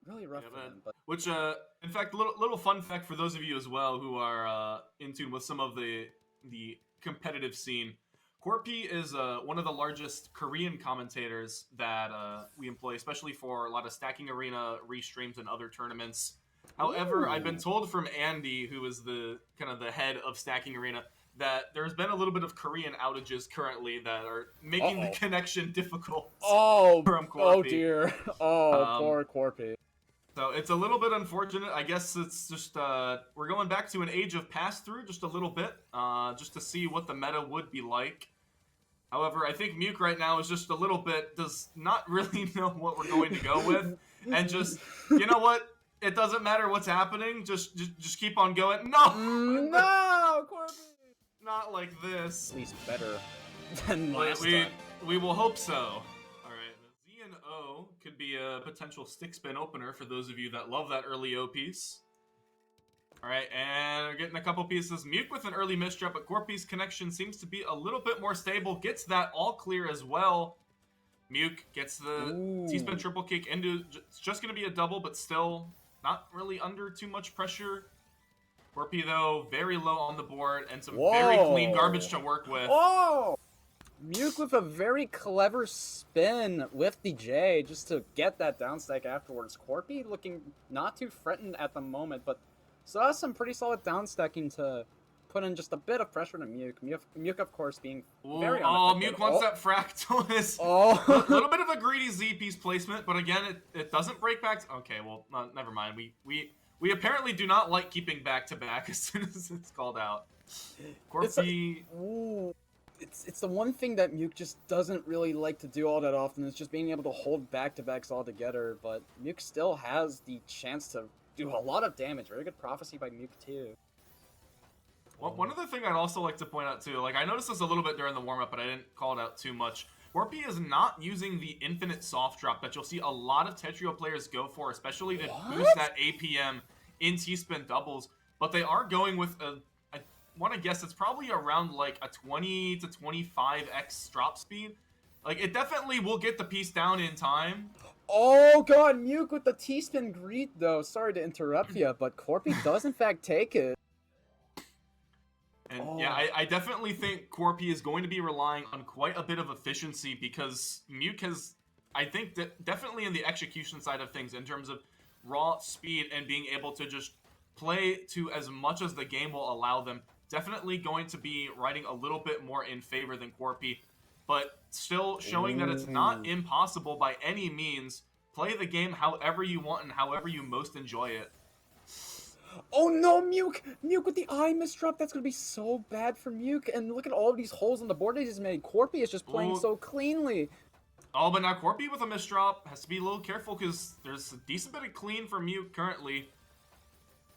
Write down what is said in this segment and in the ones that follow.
Really rough for him. But Which, in fact, little fun fact for those of you as well who are in tune with some of the competitive scene. QUARPI is one of the largest Korean commentators that we employ, especially for a lot of Stacking Arena restreams and other tournaments. However, I've been told from Andy, who is the kind of the head of Stacking Arena, that there's been a little bit of Korean outages currently that are making the connection difficult. From QUARPI. Oh dear. Poor QUARPI. So it's a little bit unfortunate. I guess it's just we're going back to an age of pass-through just a little bit, just to see what the meta would be like. However, I think MEWK right now is just a little bit, does not really know what we're going to go with, and just, you know what? It doesn't matter what's happening. Just keep on going. No, no, QUARPI. Not like this. At least better than last time. We will hope so. Z and O could be a potential stick spin opener for those of you that love that early O piece. Alright, and we're getting a couple pieces. MEWK with an early misdrop, but QUARPI's connection seems to be a little bit more stable. Gets that all clear as well. MEWK gets the T-spin triple kick into... It's just going to be a double, but still not really under too much pressure. QUARPI, though, very low on the board, and some very clean garbage to work with. MEWK with a very clever spin with the J just to get that down stack afterwards. QUARPI looking not too threatened at the moment, but still has some pretty solid down stacking to put in just a bit of pressure to MEWK. MEWK, of course, being very MEWK wants that fractal. A little bit of a greedy Z piece placement, but again, it doesn't break back. Okay, well, never mind. We apparently do not like keeping back-to-back as soon as it's called out. QUARPI... It's the one thing that MEWK just doesn't really like to do all that often, is just being able to hold back-to-backs all together, but MEWK still has the chance to do a lot of damage. Very good prophecy by MEWK, too. Well, one other thing I'd also like to point out, too, like, I noticed this a little bit during the warm-up, but I didn't call it out too much. QUARPI is not using the infinite soft drop that you'll see a lot of Tetrio players go for, especially to boost that APM in T-spin doubles, but they are going with a... I want to guess it's probably around like a 20 to 25x drop speed. Like, it definitely will get the piece down in time. Oh god, MEWK with the T-spin greet though. Sorry to interrupt you, but QUARPI does in fact take it. And yeah, I definitely think QUARPI is going to be relying on quite a bit of efficiency because MEWK has, I think, definitely in the execution side of things in terms of raw speed and being able to just play to as much as the game will allow them. Definitely going to be riding a little bit more in favor than QUARPI, but still showing that it's not impossible by any means. Play the game however you want and however you most enjoy it. Oh no, MEWK! MEWK with the eye misdrop, that's gonna be so bad for MEWK, and look at all of these holes on the board that he's made. QUARPI is just playing so cleanly. Oh, but now QUARPI with a misdrop has to be a little careful because there's a decent bit of clean for MEWK currently.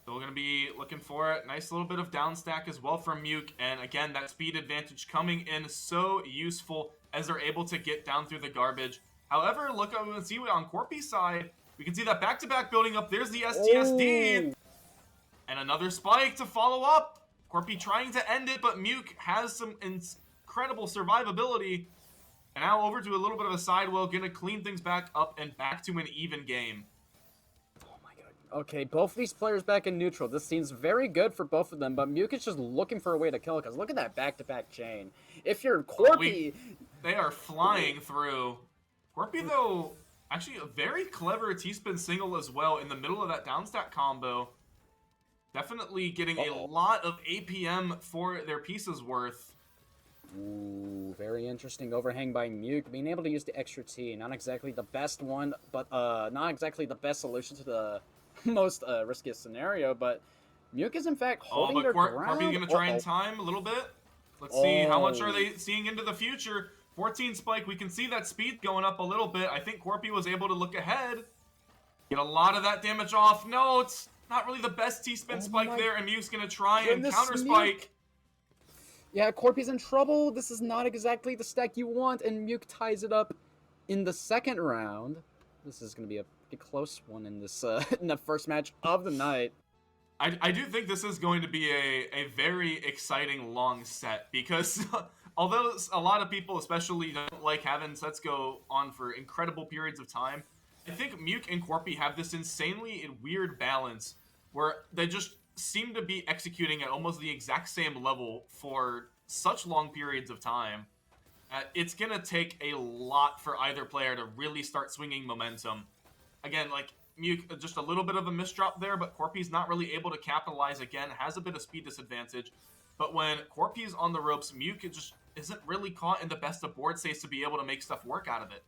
So we're going to be looking for it. Nice little bit of down stack as well from MEWK. And again, that speed advantage coming in so useful as they're able to get down through the garbage. However, look, we can see on QUARPI's side, we can see that back-to-back building up. There's the STSD. And another spike to follow up. QUARPI trying to end it, but MEWK has some incredible survivability. And now over to a little bit of a sidewell, going to clean things back up and back to an even game. Okay, both of these players back in neutral. This seems very good for both of them, but MEWK is just looking for a way to kill it, because look at that back-to-back chain. If you're QUARPI... they are flying through. QUARPI, though, actually a very clever T-spin single as well in the middle of that downstack combo. Definitely getting a lot of APM for their pieces worth. Ooh, very interesting overhang by MEWK. Being able to use the extra T, not exactly the best one, but not exactly the best solution to the most riskiest scenario, but MEWK is in fact holding their ground. QUARPI's going to try and time a little bit. Let's see, how much are they seeing into the future? 14 spike, we can see that speed going up a little bit. I think QUARPI was able to look ahead. Get a lot of that damage off. No, it's not really the best T-spin spike there, and MEWK's going to try and counter spike. Yeah, QUARPI's in trouble. This is not exactly the stack you want, and MEWK ties it up in the second round. This is going to be a pretty close one in this in the first match of the night. I do think this is going to be a very exciting long set, because although a lot of people especially don't like having sets go on for incredible periods of time, I think MEWK and QUARPI have this insanely weird balance where they just seem to be executing at almost the exact same level for such long periods of time. It's going to take a lot for either player to really start swinging momentum. Again, like, MEWK, just a little bit of a misdrop there, but QUARPI's not really able to capitalize again, has a bit of speed disadvantage. But when QUARPI's on the ropes, MEWK just isn't really caught in the best of board states to be able to make stuff work out of it.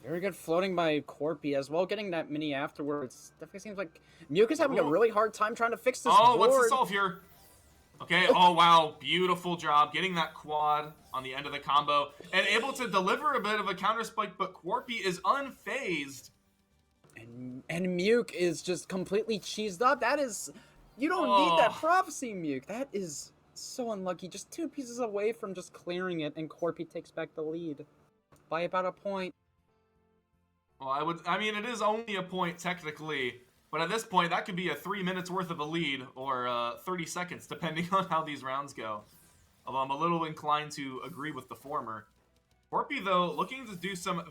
Very good floating by QUARPI as well, getting that mini afterwards. Definitely seems like MEWK is having a really hard time trying to fix this board. What's the solve here? Okay, oh wow, beautiful job getting that quad on the end of the combo and able to deliver a bit of a counter spike, but QUARPI is unfazed. And MEWK is just completely cheesed up. That is, you don't need that prophecy, MEWK. That is so unlucky. Just 2 pieces away from just clearing it, and QUARPI takes back the lead by about a point. Well, I mean, it is only a point technically, but at this point, that could be a 3 minutes worth of a lead, or 30 seconds, depending on how these rounds go. Although I'm a little inclined to agree with the former. QUARPI, though, looking to do some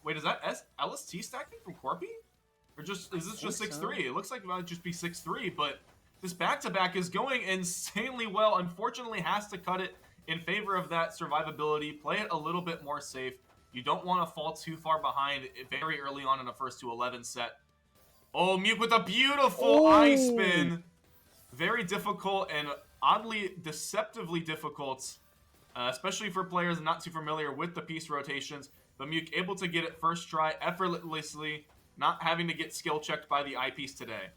Wait, is that LST stacking from QUARPI? Or is this just 6-3? So. It looks like it might just be 6-3, but this back-to-back is going insanely well. Unfortunately, has to cut it in favor of that survivability. Play it a little bit more safe. You don't want to fall too far behind very early on in the first to 11 set. Oh, MEWK with a beautiful eye spin. Very difficult and oddly deceptively difficult, especially for players not too familiar with the piece rotations. But MEWK able to get it first try effortlessly, not having to get skill checked by the eyepiece today.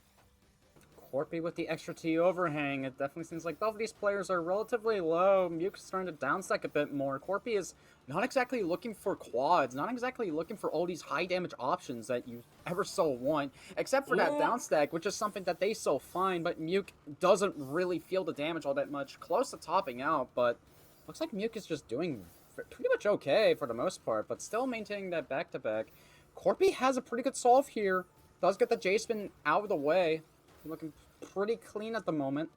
QUARPI with the extra T overhang. It definitely seems like both of these players are relatively low. MEWK is starting to downstack a bit more. QUARPI is not exactly looking for quads, not exactly looking for all these high damage options that you ever so want, except for that downstack, which is something that they so find, but MEWK doesn't really feel the damage all that much. Close to topping out, but looks like MEWK is just doing pretty much okay for the most part, but still maintaining that back-to-back. QUARPI has a pretty good solve here. Does get the J-spin out of the way. Looking pretty clean at the moment.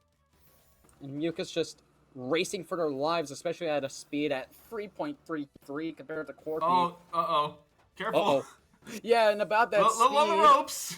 And MEWK is just racing for their lives, especially at a speed at 3.33 compared to QUARPI. Careful. Yeah, and about that speed... Low the ropes!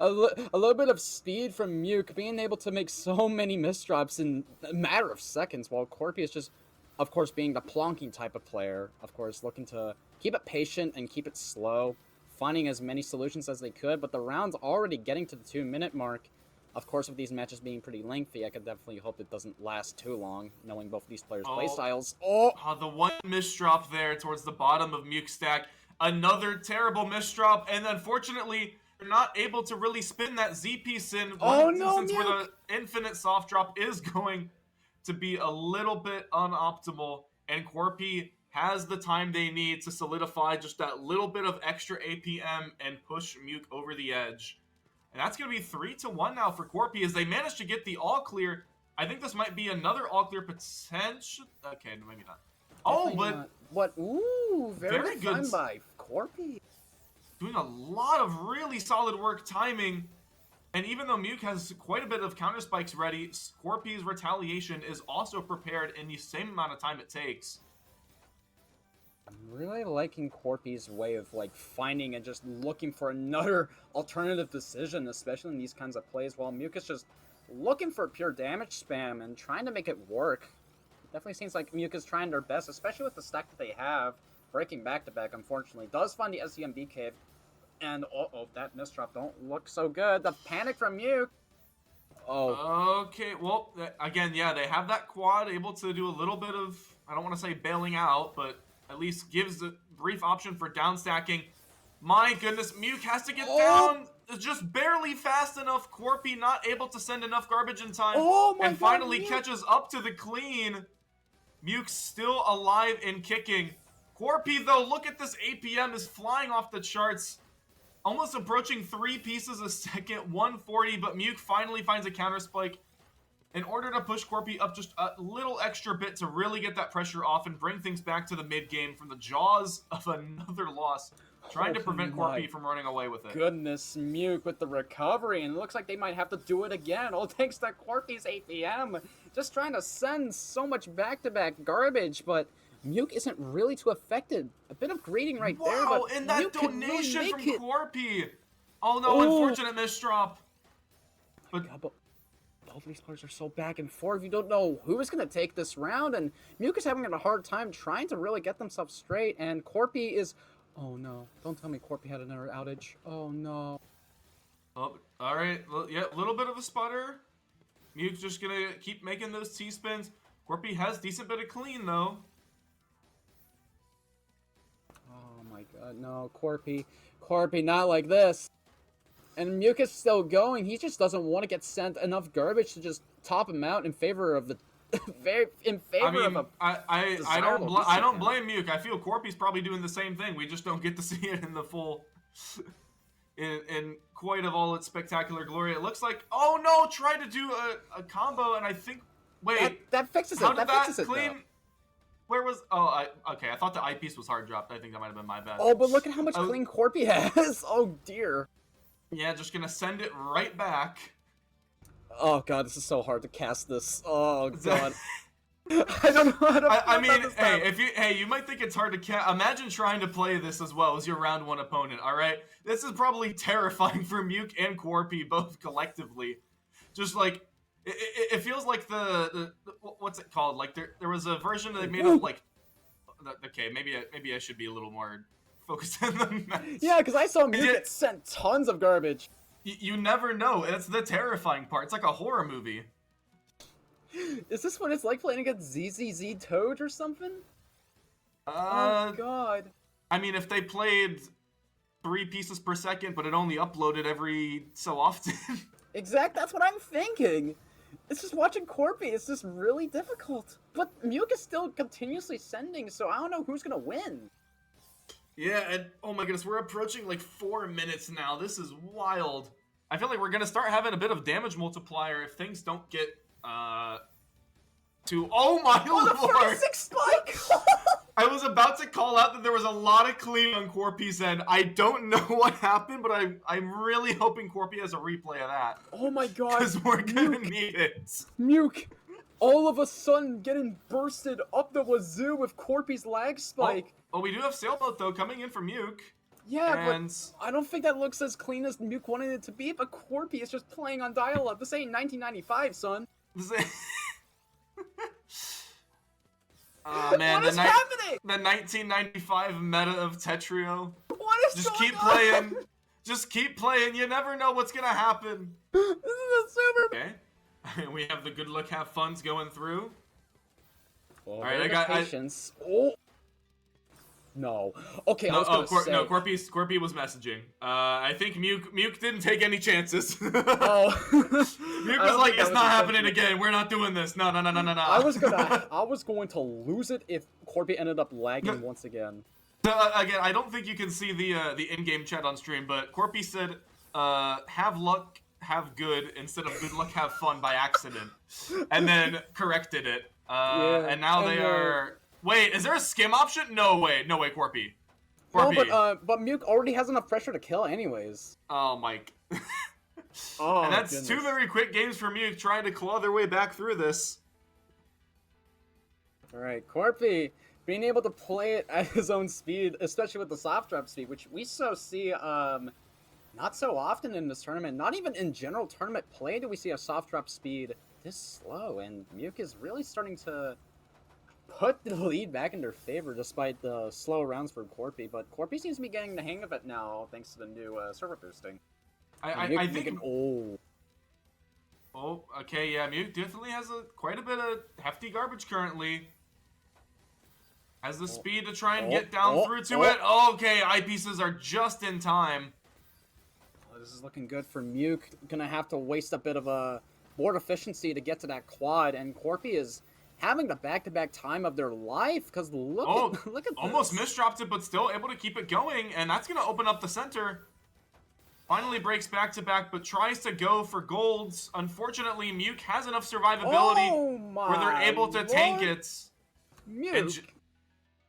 A little bit of speed from MEWK, being able to make so many misdrops in a matter of seconds, while QUARPI is just, of course, being the plonking type of player. Of course, looking to keep it patient and keep it slow, finding as many solutions as they could, but the round's already getting to the 2-minute mark. Of course, with these matches being pretty lengthy, I could definitely hope it doesn't last too long, knowing both of these players' playstyles. The one misdrop there towards the bottom of MEWK stack. Another terrible misdrop, and unfortunately, you're not able to really spin that Z piece in. Since where the infinite soft drop is going to be a little bit unoptimal, and QUARPI has the time they need to solidify just that little bit of extra APM and push MEWK over the edge. And that's going to be 3-1 now for QUARPI as they manage to get the all clear. I think this might be another all clear potential. Okay, maybe not. Very good by QUARPI. Doing a lot of really solid work timing. And even though MEWK has quite a bit of counter spikes ready, QUARPI's retaliation is also prepared in the same amount of time it takes. I'm really liking QUARPI's way of finding and just looking for another alternative decision, especially in these kinds of plays, while MEWK is just looking for pure damage spam and trying to make it work. It definitely seems like MEWK is trying their best, especially with the stack that they have. Breaking back-to-back, unfortunately, does find the SEMB cave. And, that misdrop don't look so good. The panic from MEWK. Okay, well, again, yeah, they have that quad, able to do a little bit of, I don't want to say bailing out, but at least gives a brief option for downstacking. My goodness, MEWK has to get down just barely fast enough. QUARPI not able to send enough garbage in time. And finally catches up to the clean. MEWK still alive and kicking. QUARPI, though, look at this APM is flying off the charts. Almost approaching 3 pieces a second, 140, but MEWK finally finds a counter spike in order to push QUARPI up just a little extra bit to really get that pressure off and bring things back to the mid-game from the jaws of another loss, trying to prevent QUARPI from running away with it. Goodness, MEWK with the recovery, and it looks like they might have to do it again, all thanks to QUARPI's APM. Just trying to send so much back-to-back garbage, but MEWK isn't really too affected. A bit of grading right there, Wow, but and that MEWK can really donation make from it. QUARPI. Oh no, Oh. unfortunate misdrop. But God, but both these players are so back and forth. You don't know who is going to take this round, and MEWK is having a hard time trying to really get themselves straight, and QUARPI is... Oh no, don't tell me QUARPI had another outage. Oh no. oh, all right, yeah, a little bit of a sputter. MEWK's just gonna keep making those T-spins. QUARPI has decent bit of clean though. Oh my god, no, QUARPI, not like this. And MEWK is still going. He just doesn't want to get sent enough garbage to just top him out in favor of the I mean, of a I desirable don't BC blame MEWK. I feel QUARPI's probably doing the same thing. We just don't get to see it in the full, in quite of all its spectacular glory. It looks like, oh no, tried to do a combo, and I think, wait, that fixes it. how did that fixes it, clean? though. Where was? Oh, okay. I thought the eyepiece was hard dropped. I think that might have been my bad. Oh, but look at how much clean QUARPI has. Oh dear. Yeah, just gonna send it right back. Oh god, this is so hard to cast this. Oh god. I don't know how to. I mean, hey, you might think it's hard to cast. Imagine trying to play this as well as your round one opponent. All right, this is probably terrifying for MEWK and QUARPI both collectively. Just like it feels like the what's it called? Like there was a version that they made of like. Okay, maybe I should be a little more focused on the match. Yeah, because I saw MEWK get sent tons of garbage. You never know. It's the terrifying part. It's like a horror movie. Is this what it's like playing against ZZZ Toad or something? Oh god. I mean, if they played 3 pieces per second, but it only uploaded every so often. Exact. That's what I'm thinking. It's just watching QUARPI. It's just really difficult. But MEWK is still continuously sending, so I don't know who's gonna win. Yeah, and oh my goodness, we're approaching like 4 minutes now. This is wild. I feel like we're gonna start having a bit of damage multiplier if things don't get to. Oh my lord! The 36 spike. I was about to call out that there was a lot of clean on QUARPI's end. I don't know what happened, but I'm really hoping QUARPI has a replay of that. Oh my god! Because we're gonna need it. MEWK, all of a sudden getting bursted up the wazoo with QUARPI's lag spike. Oh, we do have Sailboat though coming in from MEWK. Yeah, but I don't think that looks as clean as MEWK wanted it to be. But QUARPI is just playing on dial-up. This ain't 1995, son. Oh man, what is happening? The 1995 meta of Tetrio. What is just going keep on? playing. Just keep playing. You never know what's gonna happen. This is a super. Okay. We have the good luck, have fun's going through. Well, all right, I got patience. Oh. No. Okay, I was gonna say. No, QUARPI was messaging. I think MEWK didn't take any chances. Oh. MEWK was like, it's not happening again. We're not doing this. No. I was going to lose it if QUARPI ended up lagging once again. Again, I don't think you can see the in-game chat on stream, but QUARPI said, have luck, have good, instead of good luck, have fun by accident. And then corrected it. Yeah, and now they are... Wait, is there a skim option? No way, QUARPI. No, but MEWK already has enough pressure to kill anyways. Oh, Mike. Oh, and that's goodness. 2 very quick games for MEWK trying to claw their way back through this. Alright, QUARPI being able to play it at his own speed, especially with the soft drop speed, which we see not so often in this tournament. Not even in general tournament play do we see a soft drop speed this slow, and MEWK is really starting to put the lead back in their favor despite the slow rounds for QUARPI, but QUARPI seems to be getting the hang of it now thanks to the new server boosting. I think... Oh, okay, yeah, MEWK definitely has quite a bit of hefty garbage currently. Has the speed to try and get down through to it. Okay, eyepieces are just in time. This is looking good for MEWK. Gonna have to waste a bit of a board efficiency to get to that quad, and QUARPI is having the back-to-back time of their life, because look at this. Almost misdropped it, but still able to keep it going, and that's going to open up the center. Finally breaks back-to-back, but tries to go for golds. Unfortunately, MEWK has enough survivability where they're able to tank it. MEWK.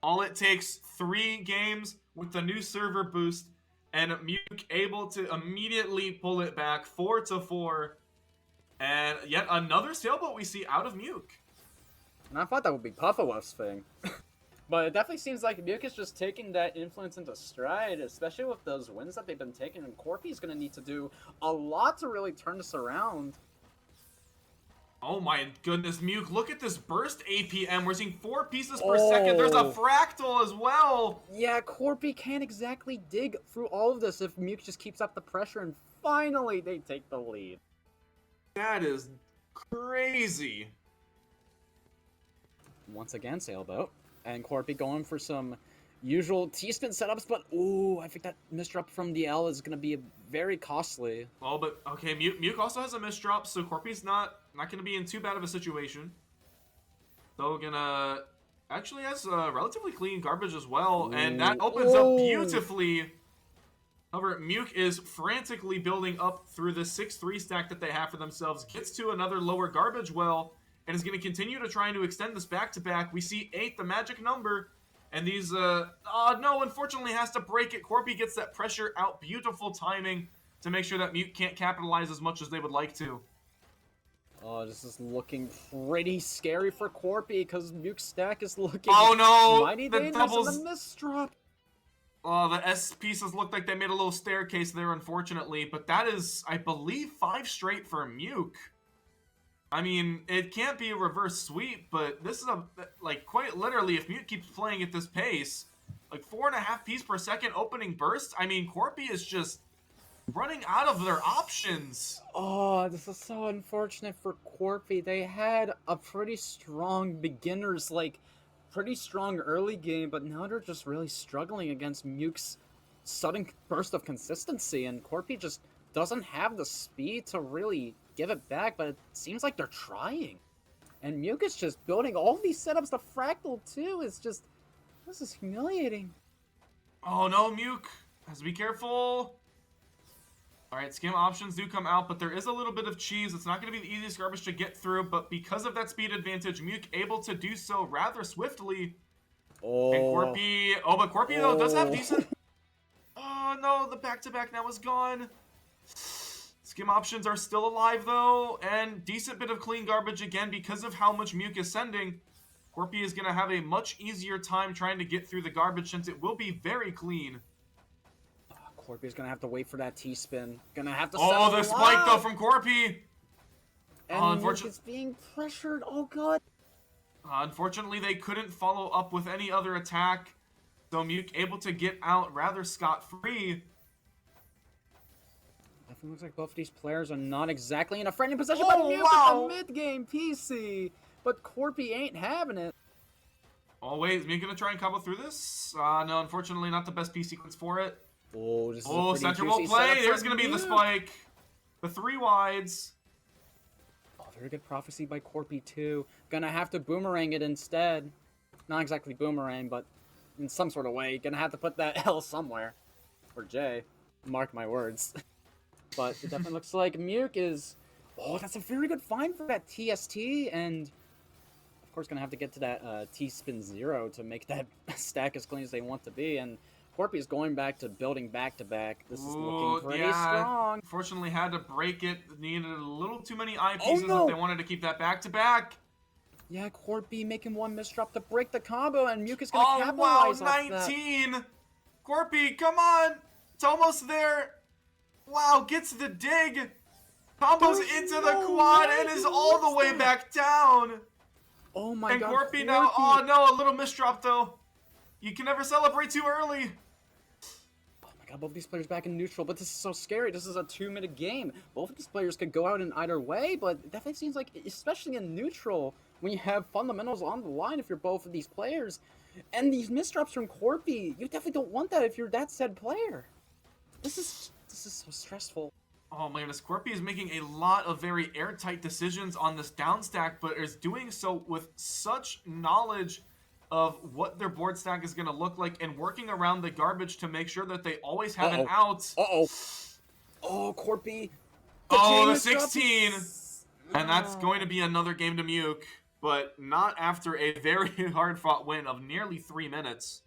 All it takes 3 games with the new server boost, and MEWK able to immediately pull it back 4-4. And yet another sailboat we see out of MEWK. And I thought that would be Puffawuff's thing. But it definitely seems like MEWK is just taking that influence into stride, especially with those wins that they've been taking, and QUARPI is going to need to do a lot to really turn this around. Oh my goodness, MEWK, look at this burst APM. We're seeing 4 pieces per second. There's a fractal as well. Yeah, QUARPI can't exactly dig through all of this if MEWK just keeps up the pressure, and finally they take the lead. That is crazy. Once again, Sailboat. And QUARPI going for some usual T-spin setups, but ooh, I think that misdrop from the L is going to be very costly. Well, but okay, MEWK also has a misdrop, so QUARPI's not going to be in too bad of a situation. So gonna actually has relatively clean garbage as well, and that opens up beautifully. However, MEWK is frantically building up through the 6-3 stack that they have for themselves, gets to another lower garbage well, and is going to continue to try to extend this back-to-back. We see 8, the magic number, and these, no, unfortunately has to break it. QUARPI gets that pressure out. Beautiful timing to make sure that MEWK can't capitalize as much as they would like to. Oh, this is looking pretty scary for QUARPI, because MEWK's stack is looking mighty dangerous in the misdrop. Oh, the S pieces look like they made a little staircase there, unfortunately, but that is, I believe, 5 straight for MEWK. I mean, it can't be a reverse sweep, but this is like, quite literally, if MEWK keeps playing at this pace, like 4.5 pieces per second opening burst, I mean, QUARPI is just running out of their options. Oh, this is so unfortunate for QUARPI. They had a pretty strong beginners, like, pretty strong early game, but now they're just really struggling against MEWK's sudden burst of consistency, and QUARPI just doesn't have the speed to really give it back, but it seems like they're trying. And MEWK is just building all these setups. The fractal, too, is just... This is humiliating. Oh, no, MEWK has to be careful. Alright, skim options do come out, but there is a little bit of cheese. It's not going to be the easiest garbage to get through, but because of that speed advantage, MEWK able to do so rather swiftly. Oh. And QUARPI... Oh, but QUARPI, though, does have decent... Oh, no, the back-to-back now is gone. Skim options are still alive, though, and decent bit of clean garbage again because of how much MEWK is sending. QUARPI is going to have a much easier time trying to get through the garbage since it will be very clean. QUARPI is going to have to wait for that T-spin. Going to have to Oh, the spike, though, from QUARPI! And MEWK is being pressured. Oh, God. Unfortunately, they couldn't follow up with any other attack, so MEWK able to get out rather scot-free. Definitely looks like both of these players are not exactly in a friendly position, but MEWK with a mid-game PC. But QUARPI ain't having it. Oh, wait, is MEWK going to try and combo through this? No, unfortunately, not the best P sequence for it. Oh, this is a pretty center juicy will play. There's going to be the spike. The 3 wides. Oh, very good prophecy by QUARPI, too. Gonna have to boomerang it instead. Not exactly boomerang, but in some sort of way. Gonna have to put that L somewhere. Or J. Mark my words. But it definitely looks like MEWK is... Oh, that's a very good find for that TST, and... Of course, gonna have to get to that T-spin 0 to make that stack as clean as they want to be, and... QUARPI is going back to building back-to-back. This is looking pretty strong. Unfortunately, had to break it. Needed a little too many eye pieces if they wanted to keep that back-to-back. Yeah, QUARPI making one misdrop to break the combo, and MEWK is going to capitalize off that. 19! QUARPI, come on! It's almost there! Wow, gets the dig! Combos into the quad and is all the way back down! Oh my god, And QUARPI now, oh no, a little misdrop though. You can never celebrate too early. Oh my god, both these players back in neutral, but this is so scary. This is a 2-minute game. Both of these players could go out in either way, but it definitely seems like, especially in neutral, when you have fundamentals on the line if you're both of these players, and these misdrops from QUARPI, you definitely don't want that if you're that said player. This is so stressful. Oh my goodness, QUARPI is making a lot of very airtight decisions on this down stack, but is doing so with such knowledge of what their board stack is going to look like and working around the garbage to make sure that they always have an out. Oh, QUARPI. Oh, the 16. And that's going to be another game to MEWK, but not after a very hard-fought win of nearly 3 minutes.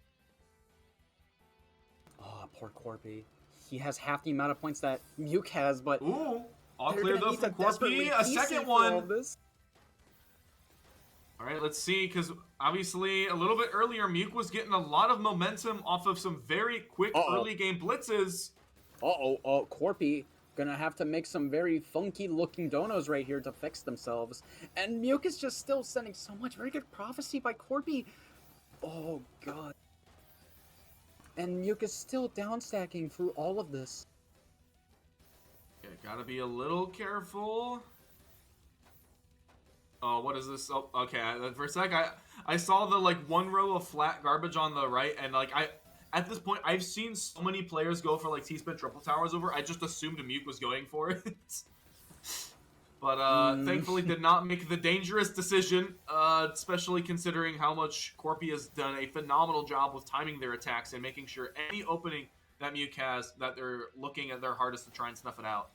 Oh, poor QUARPI. He has half the amount of points that MEWK has, but... Ooh, all clear though from QUARPI. A second one. All right, let's see, because obviously a little bit earlier, MEWK was getting a lot of momentum off of some very quick early game blitzes. QUARPI gonna have to make some very funky looking donos right here to fix themselves. And MEWK is just still sending so much very good prophecy by QUARPI. Oh god. And MEWK is still down stacking through all of this. Yeah, gotta be a little careful. Oh, what is this? Oh, okay. For a sec, I saw the like one row of flat garbage on the right, and like at this point I've seen so many players go for like T-spin triple towers over. I just assumed MEWK was going for it. But thankfully did not make the dangerous decision, especially considering how much QUARPI has done a phenomenal job with timing their attacks and making sure any opening that MEWK has, that they're looking at their hardest to try and snuff it out.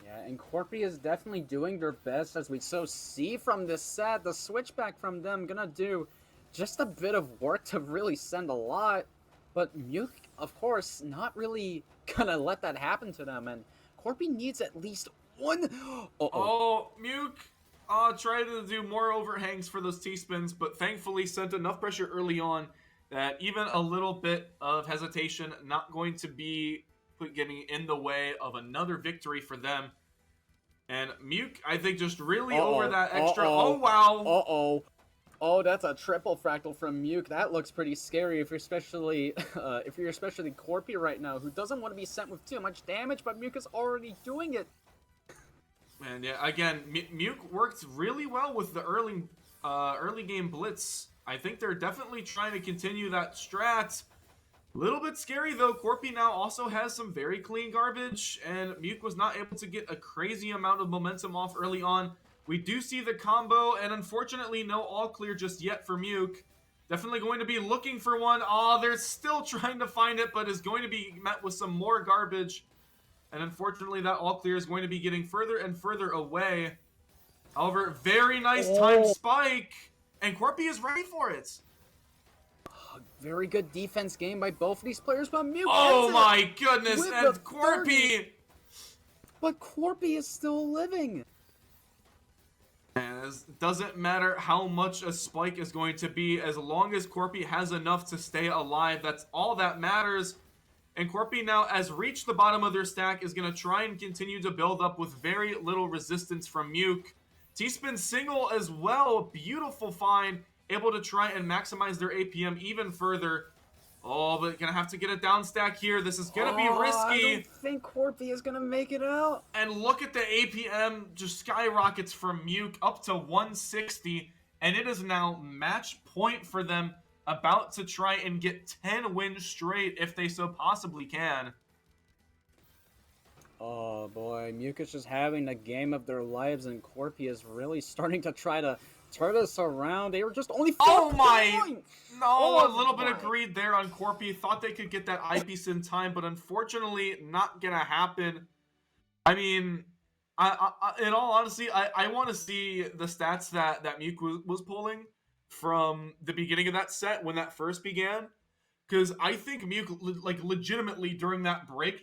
Yeah, and QUARPI is definitely doing their best, as we so see from this set. The switchback from them gonna do just a bit of work to really send a lot, but MEWK, of course, not really gonna let that happen to them, and QUARPI needs at least one. Oh, MEWK tried to do more overhangs for those T-spins, but thankfully sent enough pressure early on that even a little bit of hesitation not going to be getting in the way of another victory for them. And MEWK, I think, just really over that extra. Oh, wow. Oh, that's a triple fractal from MEWK. That looks pretty scary if you're especially QUARPI right now, who doesn't want to be sent with too much damage, but MEWK is already doing it. And yeah, again, MEWK worked really well with the early game blitz. I think they're definitely trying to continue that strat. Little bit scary though. QUARPI now also has some very clean garbage, and MEWK was not able to get a crazy amount of momentum off early on. We do see the combo, and unfortunately no all clear just yet for MEWK. Definitely going to be looking for one. Oh, they're still trying to find it, but is going to be met with some more garbage. And unfortunately that all clear is going to be getting further and further away. However, very nice timed spike, and QUARPI is ready for it. Very good defense game by both of these players, but MEWK. Oh my goodness, and QUARPI! But QUARPI is still living. As doesn't matter how much a spike is going to be, as long as QUARPI has enough to stay alive, that's all that matters. And QUARPI now, as reached the bottom of their stack, is going to try and continue to build up with very little resistance from MEWK. T-spin single as well, beautiful find. Able to try and maximize their APM even further. Oh, but gonna have to get a down stack here. This is gonna be risky. I don't think QUARPI is gonna make it out. And look at the APM just skyrockets from MEWK up to 160. And it is now match point for them, about to try and get 10 wins straight if they so possibly can. Oh boy, MEWK is just having the game of their lives, and QUARPI is really starting to try to turn us around. They were just only 4 points. No, a little bit of greed there on QUARPI. Thought they could get that eyepiece in time, but unfortunately not gonna happen. I mean, in all honesty, I want to see the stats that MEWK was pulling from the beginning of that set when that first began, because I think MEWK like legitimately during that break